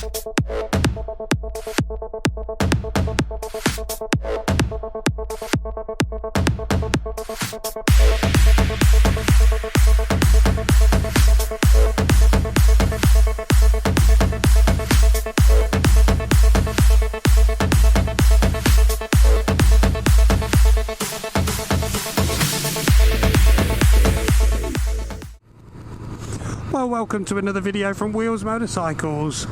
Well, welcome to another video from Wheels Motorcycles.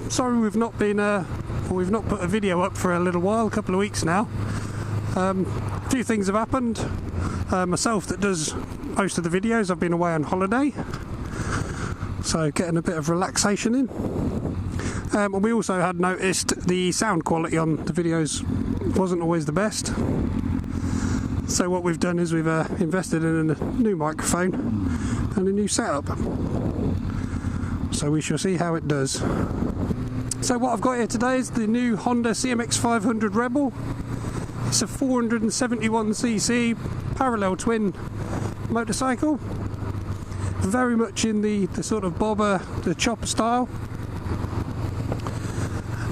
Sorry we've not put a video up for a little while, a couple of weeks now. A few things have happened. Myself that does most of the videos, I've been away on holiday, so getting a bit of relaxation in. And we also had noticed the sound quality on the videos wasn't always the best. So what we've done is we've invested in a new microphone and a new setup. So we shall see how it does. So what I've got here today is the new Honda CMX500 Rebel. It's a 471cc parallel twin motorcycle. Very much in the sort of bobber, the chopper style.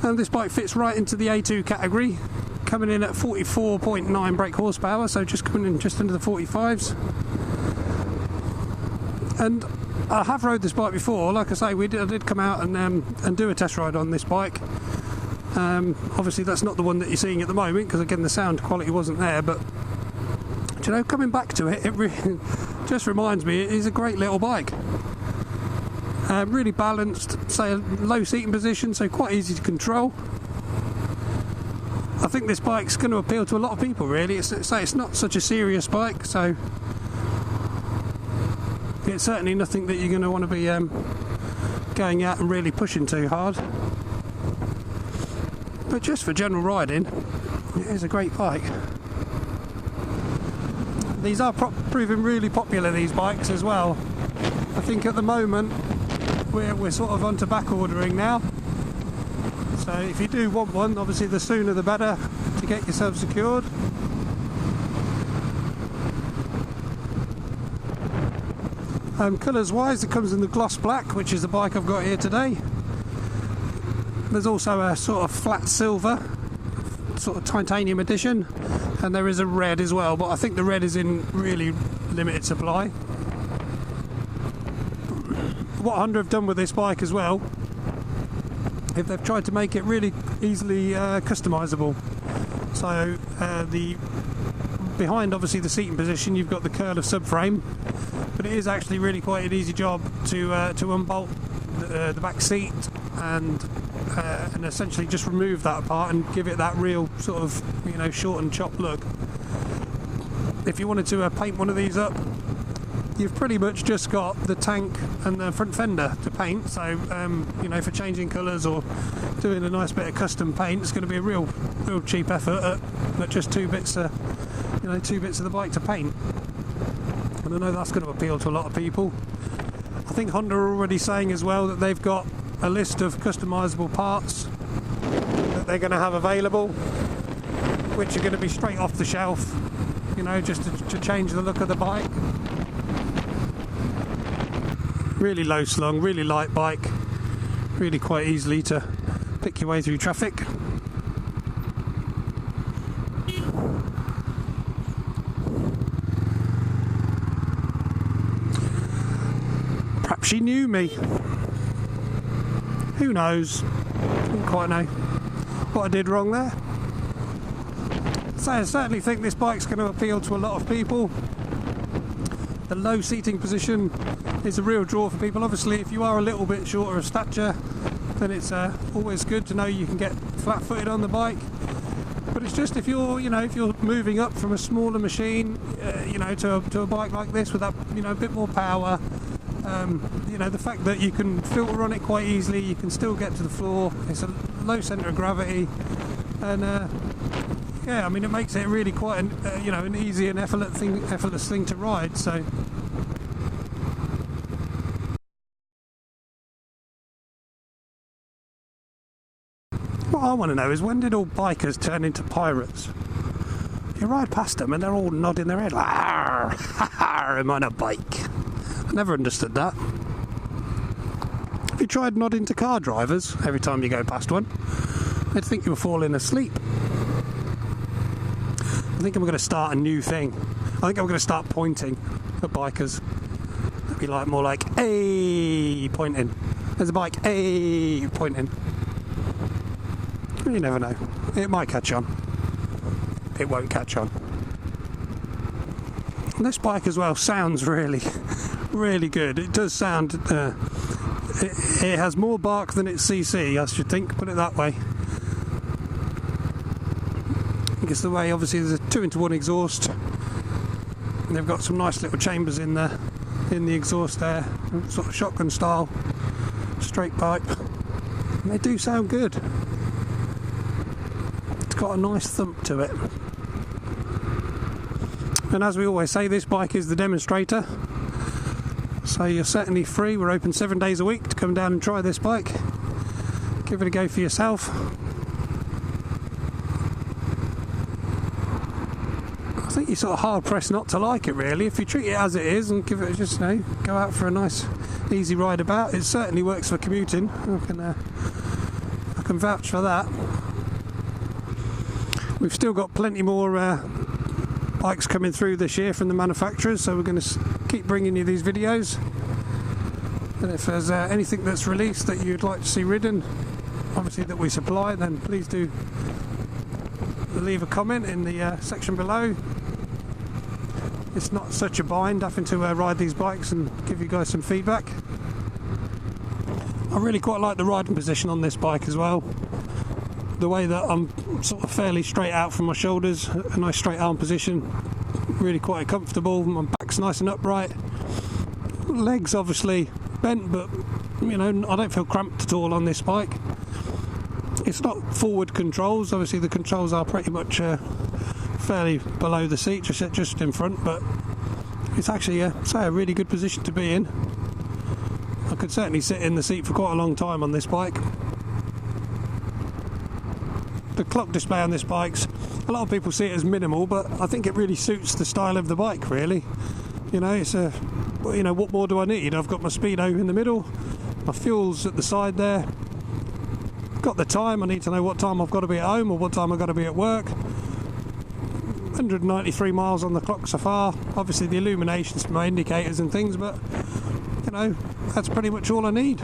And this bike fits right into the A2 category, coming in at 44.9 brake horsepower, so just coming in just under the 45s. And I have rode this bike before. Like I say, I did come out and do a test ride on this bike. Obviously that's not the one that you're seeing at the moment, because again the sound quality wasn't there, but you know, coming back to it, just reminds me it is a great little bike. Really balanced, say a low seating position, so quite easy to control. I think this bike's going to appeal to a lot of people, really. It's not such a serious bike, so it's certainly nothing that you're going to want to be going out and really pushing too hard. But just for general riding, it is a great bike. These are proving really popular, these bikes as well. I think at the moment we're sort of onto back ordering now. So if you do want one, obviously the sooner the better to get yourself secured. Colours wise, it comes in the gloss black, which is the bike I've got here today. There's also a sort of flat silver, sort of titanium edition, and there is a red as well, but I think the red is in really limited supply. What Honda have done with this bike as well, if they've tried to make it really easily customisable. So behind obviously the seating position, you've got the curl of subframe, but it is actually really quite an easy job to unbolt the back seat and essentially just remove that apart and give it that real sort of, you know, short and chopped look. If you wanted to paint one of these up, you've pretty much just got the tank and the front fender to paint. So you know, for changing colours or doing a nice bit of custom paint, it's going to be a real cheap effort at just two bits of the bike to paint. And I know that's going to appeal to a lot of people. I think Honda are already saying as well that they've got a list of customisable parts that they're going to have available, which are going to be straight off the shelf, you know, just to change the look of the bike. Really low slung, really light bike, really quite easily to pick your way through traffic. Perhaps she knew me. Who knows? Don't quite know what I did wrong there. So I certainly think this bike's going to appeal to a lot of people. The low seating position is a real draw for people. Obviously, if you are a little bit shorter of stature, then it's always good to know you can get flat-footed on the bike. But it's just if you're moving up from a smaller machine, to a bike like this with that, a bit more power. The fact that you can filter on it quite easily, you can still get to the floor. It's a low centre of gravity, and it makes it really quite an easy and effortless thing to ride. So. What I want to know is, when did all bikers turn into pirates? You ride past them and they're all nodding their head like, "Arr, I'm on a bike." I never understood that. Have you tried nodding to car drivers every time you go past one? They'd think you were falling asleep. I think I'm going to start a new thing. I think I'm going to start pointing at bikers. It'd be like more like, hey, pointing. There's a bike, hey, pointing. You never know. It might catch on. It won't catch on. And this bike as well sounds really, really good. It does sound... it has more bark than its CC, I should think, put it that way. I think it's the way, obviously, there's a 2-into-1 exhaust. They've got some nice little chambers in there, in the exhaust there, sort of shotgun style, straight pipe. And they do sound good. It's got a nice thump to it. And as we always say, this bike is the demonstrator. So you're certainly free. We're open 7 days a week to come down and try this bike. Give it a go for yourself. I think you're sort of hard pressed not to like it, really, if you treat it as it is and give it just, you know, go out for a nice easy ride about. It certainly works for commuting. I can vouch for that. We've still got plenty more bikes coming through this year from the manufacturers, so we're going to keep bringing you these videos. And if there's anything that's released that you'd like to see ridden, obviously that we supply, then please do leave a comment in the section below. It's not such a bind having to ride these bikes and give you guys some feedback. I really quite like the riding position on this bike as well. The way that I'm sort of fairly straight out from my shoulders, a nice straight arm position, really quite comfortable. My back's nice and upright. Legs obviously bent, but you know, I don't feel cramped at all on this bike. It's not forward controls, obviously the controls are pretty much fairly below the seat, just in front, but it's actually a really good position to be in. I could certainly sit in the seat for quite a long time on this bike. The clock display on this bike's, a lot of people see it as minimal, but I think it really suits the style of the bike, really. You know, it's you know, what more do I need? I've got my speedo in the middle, my fuel's at the side there, got the time, I need to know what time I've got to be at home or what time I've got to be at work. 193 miles on the clock so far. Obviously the illumination's for my indicators and things, but you know, that's pretty much all I need.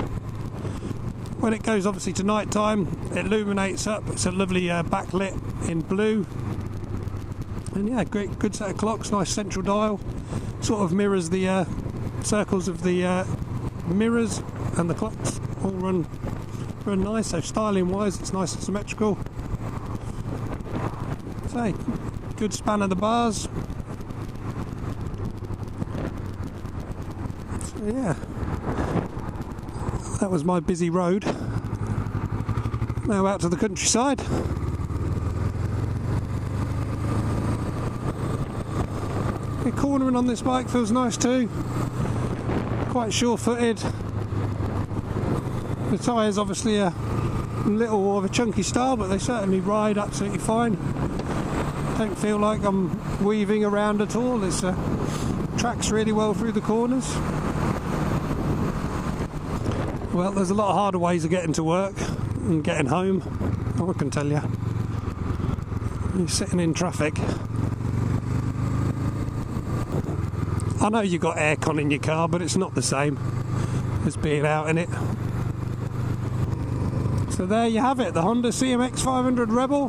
When it goes obviously to night time, it illuminates up. It's a lovely backlit in blue. And yeah, great, good set of clocks, nice central dial. Sort of mirrors the circles of the mirrors, and the clocks all run nice. So styling wise, it's nice and symmetrical. So good span of the bars. So yeah. That was my busy road. Now out to the countryside. The cornering on this bike feels nice too. Quite sure-footed. The tyres obviously a little more of a chunky style, but they certainly ride absolutely fine. Don't feel like I'm weaving around at all. It tracks really well through the corners. Well, there's a lot harder ways of getting to work and getting home, I can tell you. You're sitting in traffic. I know you've got aircon in your car, but it's not the same as being out in it. So there you have it, the Honda CMX500 Rebel,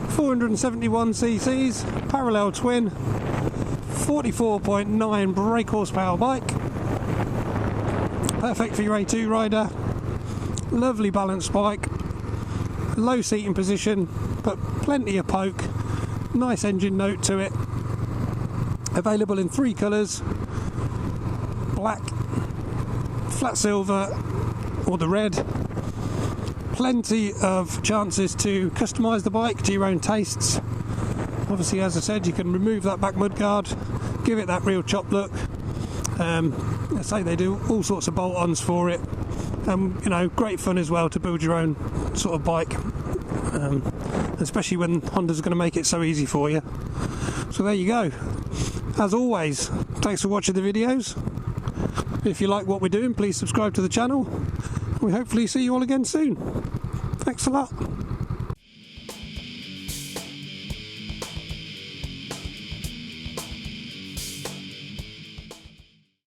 471 cc's, parallel twin, 44.9 brake horsepower bike. Perfect for your A2 rider. Lovely balanced bike. Low seating position, but plenty of poke. Nice engine note to it. Available in 3 colours: black, flat silver, or the red. Plenty of chances to customise the bike to your own tastes. Obviously, as I said, you can remove that back mudguard, give it that real chop look. I say they do all sorts of bolt-ons for it. You know, great fun as well to build your own sort of bike, especially when Honda's going to make it so easy for you. So there you go. As always, thanks for watching the videos. If you like what we're doing, please subscribe to the channel. We hopefully see you all again soon. Thanks a lot.